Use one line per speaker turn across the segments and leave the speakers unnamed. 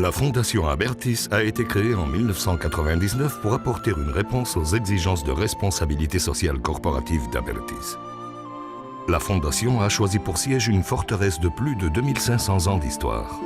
La Fondation Abertis a été créée en 1999 pour apporter une réponse aux exigences de responsabilité sociale corporative d'Abertis. La Fondation a choisi pour siège une forteresse de plus de 2500 ans d'histoire.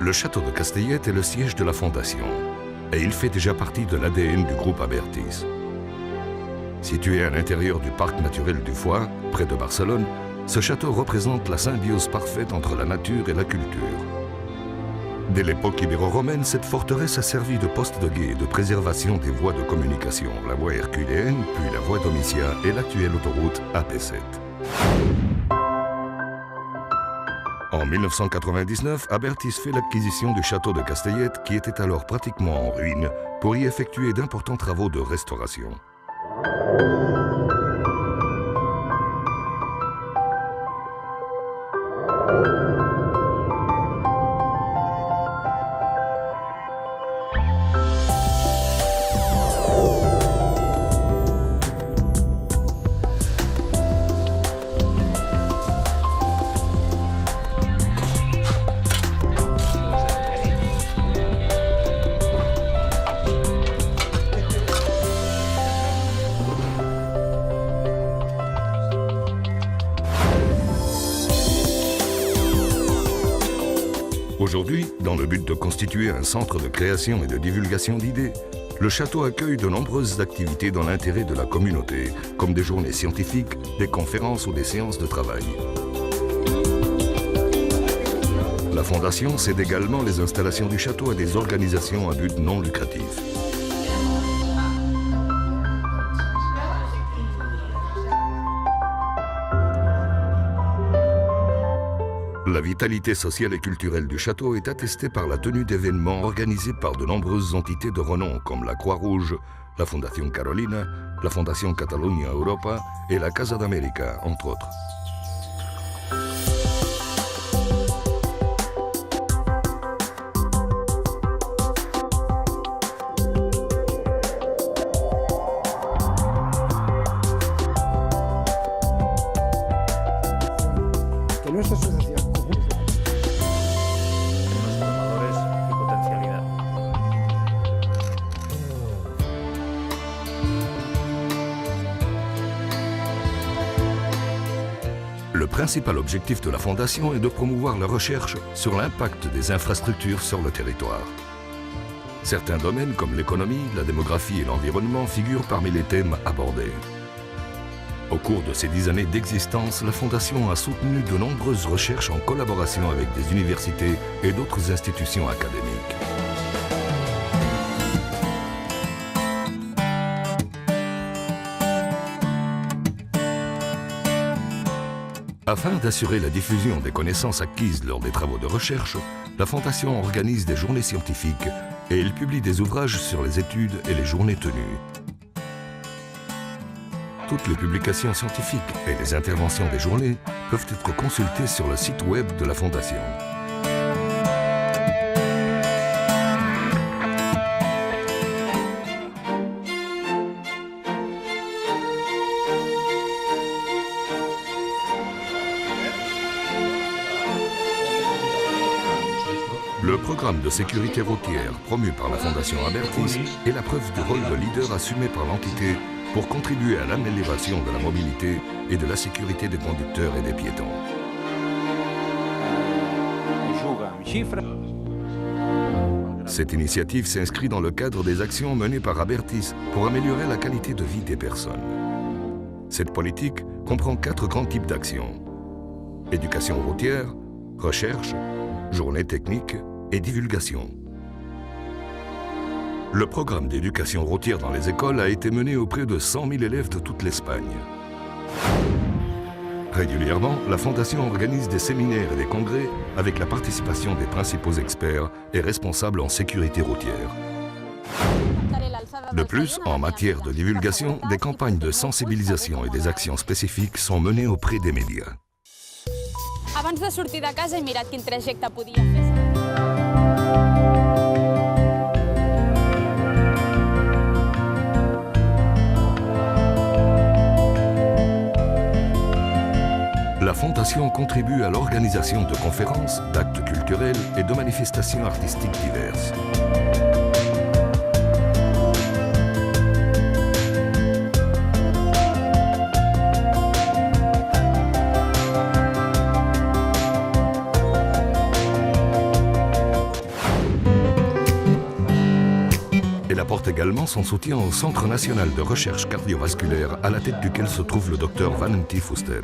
Le château de Castellet est le siège de la Fondation et il fait déjà partie de l'ADN du groupe Abertis. Situé à l'intérieur du parc naturel du Foix, près de Barcelone, ce château représente la symbiose parfaite entre la nature et la culture. Dès l'époque ibéro-romaine, cette forteresse a servi de poste de guet et de préservation des voies de communication, la voie herculéenne, puis la voie Domitia et l'actuelle autoroute AP7. En 1999, Abertis fait l'acquisition du château de Castellet, qui était alors pratiquement en ruine, pour y effectuer d'importants travaux de restauration. Aujourd'hui, dans le but de constituer un centre de création et de divulgation d'idées, le château accueille de nombreuses activités dans l'intérêt de la communauté, comme des journées scientifiques, des conférences ou des séances de travail. La Fondation cède également les installations du château à des organisations à but non lucratif. La vitalité sociale et culturelle du château est attestée par la tenue d'événements organisés par de nombreuses entités de renom comme la Croix-Rouge, la Fondation Carolina, la Fondation Catalunya Europa et la Casa d'América, entre autres.
Nuestra asociación
Le principal objectif de la Fondation est de promouvoir la recherche sur l'impact des infrastructures sur le territoire. Certains domaines comme l'économie, la démographie et l'environnement figurent parmi les thèmes abordés. Au cours de ces 10 années d'existence, la Fondation a soutenu de nombreuses recherches en collaboration avec des universités et d'autres institutions académiques. Afin d'assurer la diffusion des connaissances acquises lors des travaux de recherche, la Fondation organise des journées scientifiques et elle publie des ouvrages sur les études et les journées tenues. Toutes les publications scientifiques et les interventions des journées peuvent être consultées sur le site web de la Fondation. Le programme de sécurité routière promu par la Fondation Abertis est la preuve du rôle de leader assumé par l'entité pour contribuer à l'amélioration de la mobilité et de la sécurité des conducteurs et des piétons. Cette initiative s'inscrit dans le cadre des actions menées par Abertis pour améliorer la qualité de vie des personnes. Cette politique comprend 4 grands types d'actions: éducation routière, recherche, journée technique et divulgation. Le programme d'éducation routière dans les écoles a été mené auprès de 100 000 élèves de toute l'Espagne. Régulièrement, la Fondation organise des séminaires et des congrès avec la participation des principaux experts et responsables en sécurité routière. De plus, en matière de divulgation, des campagnes de sensibilisation et des actions spécifiques sont menées auprès des médias.
Abans de sortir de casa he mirat quin trajecte podia fer.
La Fondation contribue à l'organisation de conférences, d'actes culturels et de manifestations artistiques diverses. Elle apporte également son soutien au Centre national de recherche cardiovasculaire à la tête duquel se trouve le docteur Valentí Fuster.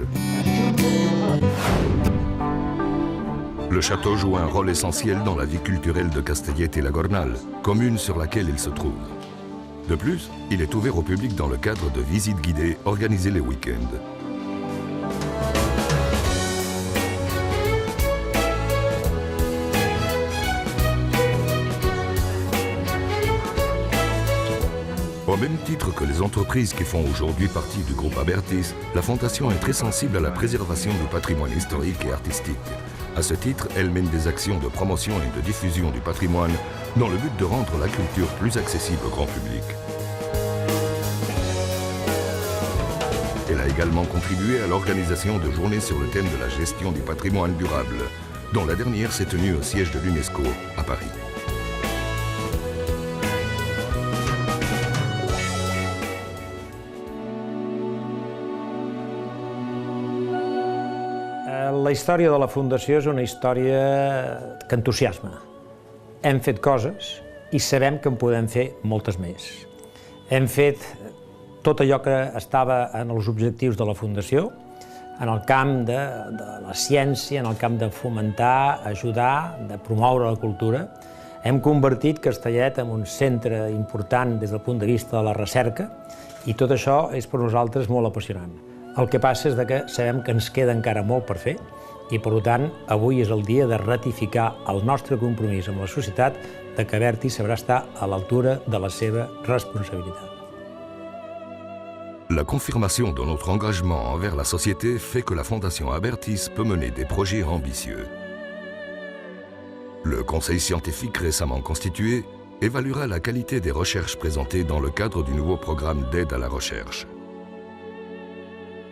Le château joue un rôle essentiel dans la vie culturelle de Castellet et la Gornal, commune sur laquelle il se trouve. De plus, il est ouvert au public dans le cadre de visites guidées organisées les week-ends. Au même titre que les entreprises qui font aujourd'hui partie du groupe Abertis, la Fondation est très sensible à la préservation du patrimoine historique et artistique. À ce titre, elle mène des actions de promotion et de diffusion du patrimoine dans le but de rendre la culture plus accessible au grand public. Elle a également contribué à l'organisation de journées sur le thème de la gestion du patrimoine durable, dont la dernière s'est tenue au siège de l'UNESCO à Paris.
La història de la Fundació és una història que entusiasma. Hem fet coses i sabem que en podem fer moltes més. Hem fet tot allò que estava en els objectius de la Fundació, en el camp de la ciència, en el camp de fomentar, ajudar, de promoure la cultura. Hem convertit Castellet en un centre important des del punt de vista de la recerca i tot això és per nosaltres molt apassionant. El que passa és que sabem que ens queda encara molt per fer i, per tant, avui és el dia de ratificar el nostre compromís amb la societat de que Abertis sabrà estar a l'altura de la seva responsabilitat.
La confirmation de notre engagement envers la société fait que la Fondation Abertis peut mener des projets ambitieux. Le conseil scientifique récemment constitué évaluera la qualité des recherches présentées dans le cadre du nouveau programme d'aide à la recherche.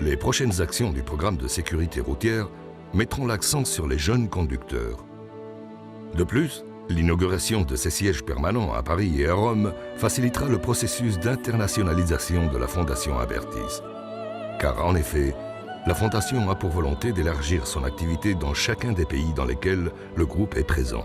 Les prochaines actions du programme de sécurité routière mettront l'accent sur les jeunes conducteurs. De plus, l'inauguration de ces sièges permanents à Paris et à Rome facilitera le processus d'internationalisation de la Fondation Abertis. Car en effet, la Fondation a pour volonté d'élargir son activité dans chacun des pays dans lesquels le groupe est présent.